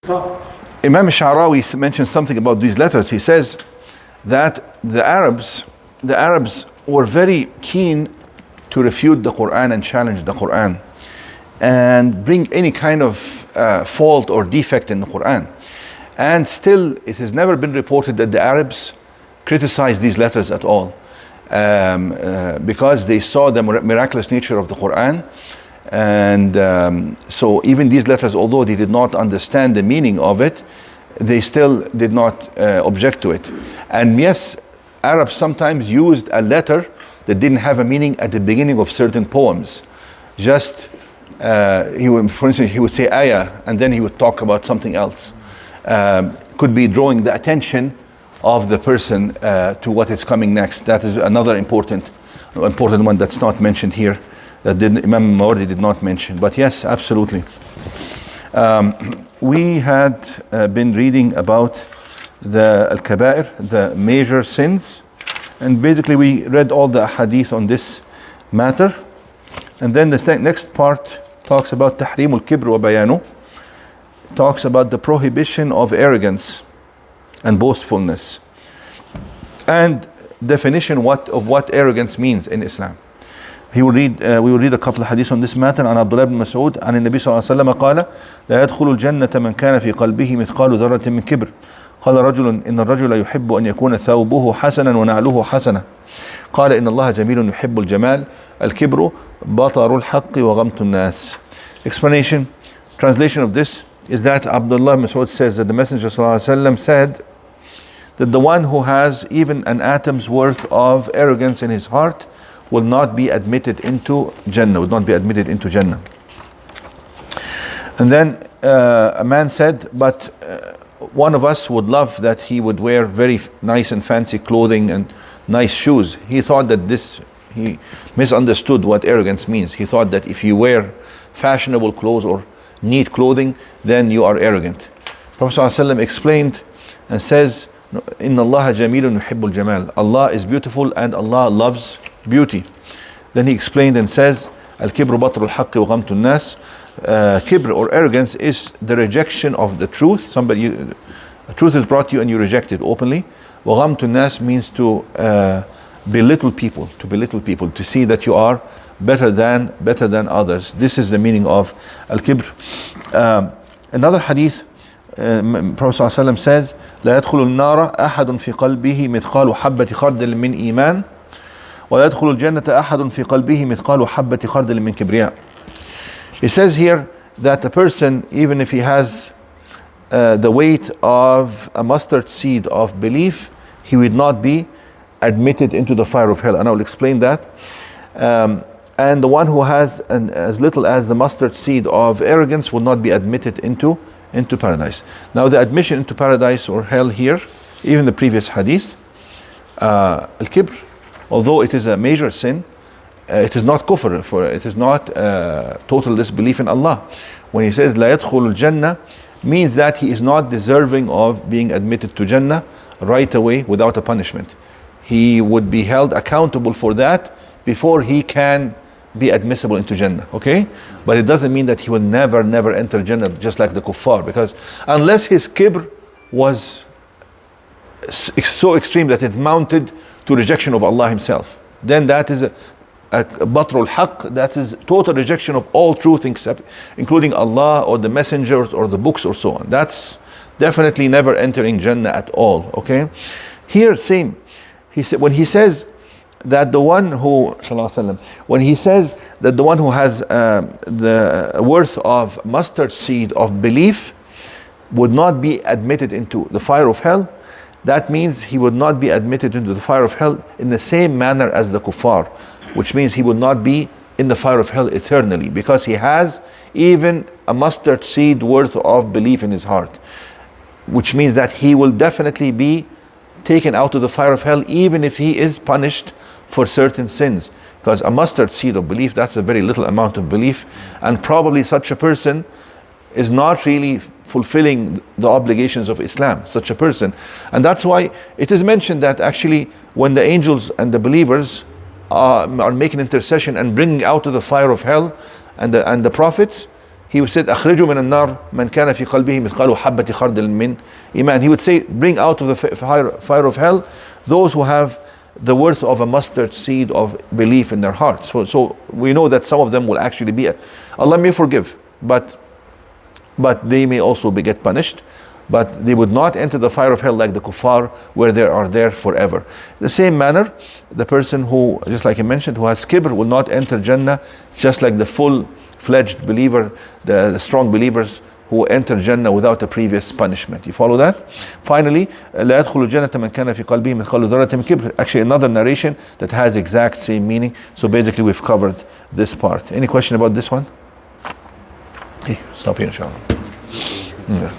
Imam Sha'rawi mentions something about these letters. He says that the Arabs were very keen to refute the Quran and challenge the Quran and bring any kind of fault or defect in the Quran. And still, it has never been reported that the Arabs criticized these letters at all, because they saw the miraculous nature of the Quran. And so even these letters, although they did not understand the meaning of it, they still did not object to it. And yes, Arabs sometimes used a letter that didn't have a meaning at the beginning of certain poems. Just, for instance, he would say ayah, and then he would talk about something else. Could be drawing the attention of the person to what is coming next. That is another important one that's not mentioned here, that Imam Mawardi did not mention. But yes, absolutely. We had been reading about the Al-Kaba'ir, the major sins, and basically we read all the hadith on this matter. And then the next part talks about Tahrim al-Kibr wa Bayanu, talks about the prohibition of arrogance and boastfulness, and definition of what arrogance means in Islam. We will read a couple of hadiths on this matter. عن عبد الله بن مسعود عن النبي صلى الله عليه وسلم قال لا يدخل الجنة من كان في قلبه مثقال ذرة من كبر قال رجل إن الرجل يحب أن يكون ثوبه حسنا ونعله حسنة قال إن الله جميل يحب الجمال الكبر بطر الحق وغمط الناس. Explanation, translation of this is that Abdullah ibn Mas'ud says that the Messenger ﷺ said that the one who has even an atom's worth of arrogance in his heart will not be admitted into Jannah, will not be admitted into Jannah. And then a man said, but one of us would love that he would wear very nice and fancy clothing and nice shoes. He thought that he misunderstood what arrogance means. He thought that if you wear fashionable clothes or neat clothing, then you are arrogant. Prophet ﷺ explained and says, Inna Allah jamilun yuhibbul jamal. Allah is beautiful and Allah loves beauty. Then he explained and says, Al-kibru batrul haqqi wa ghamtun nas. Kibr or arrogance is the rejection of the truth. A truth is brought to you and you reject it openly. Wa ghamtun nas means to belittle people, to see that you are better than others. This is the meaning of al-kibr. Another hadith, Prophet ﷺ says, لا يدخل النار أحد في قلبه مثقال حبة خردل من إيمان ولا يدخل الجنة أحد في قلبه مثقال حبة خردل من كبرياء. He says here that a person, even if he has the weight of a mustard seed of belief, he would not be admitted into the fire of hell. And I will explain that. And the one who has as little as the mustard seed of arrogance will not be admitted into paradise. Now the admission into paradise or hell here, even the previous hadith, al-kibr, although it is a major sin, it is not kufr, for it is not total disbelief in Allah. When he says la yadkhulu al-jannah, means that he is not deserving of being admitted to Jannah right away without a punishment. He would be held accountable for that before he can be admissible into Jannah, okay? But it doesn't mean that he will never enter Jannah just like the kuffar, because unless his kibr was so extreme that it mounted to rejection of Allah himself, then that is a batrul haqq, that is total rejection of all truth including Allah or the messengers or the books or so on. That's definitely never entering Jannah at all, okay? Here same, when he says that the one who has the worth of mustard seed of belief would not be admitted into the fire of hell, that means he would not be admitted into the fire of hell in the same manner as the kuffar, which means he would not be in the fire of hell eternally, because he has even a mustard seed worth of belief in his heart, which means that he will definitely be taken out of the fire of hell even if he is punished for certain sins, because a mustard seed of belief, that's a very little amount of belief, and probably such a person is not really fulfilling the obligations of Islam, such a person. And that's why it is mentioned that actually when the angels and the believers are making intercession and bringing out of the fire of hell and the prophets, he said أخرجوا من النار من كان في قلبه مثقال حبة خردل من إيمان. He would say, bring out of the fire of hell those who have the worth of a mustard seed of belief in their hearts. So we know that some of them will actually be, Allah may forgive, but they may also get punished. But they would not enter the fire of hell like the kuffar, where they are there forever. The same manner, the person who, just like I mentioned, who has kibr will not enter Jannah, just like the full-fledged believer, the strong believers who enter Jannah without a previous punishment. You follow that? Finally, لا يدخل الجنة من كان في قلبه مثقال ذرة من كبر. Actually, another narration that has exact same meaning. So basically, we've covered this part. Any question about this one? Hey, stop here, inshallah. Yeah.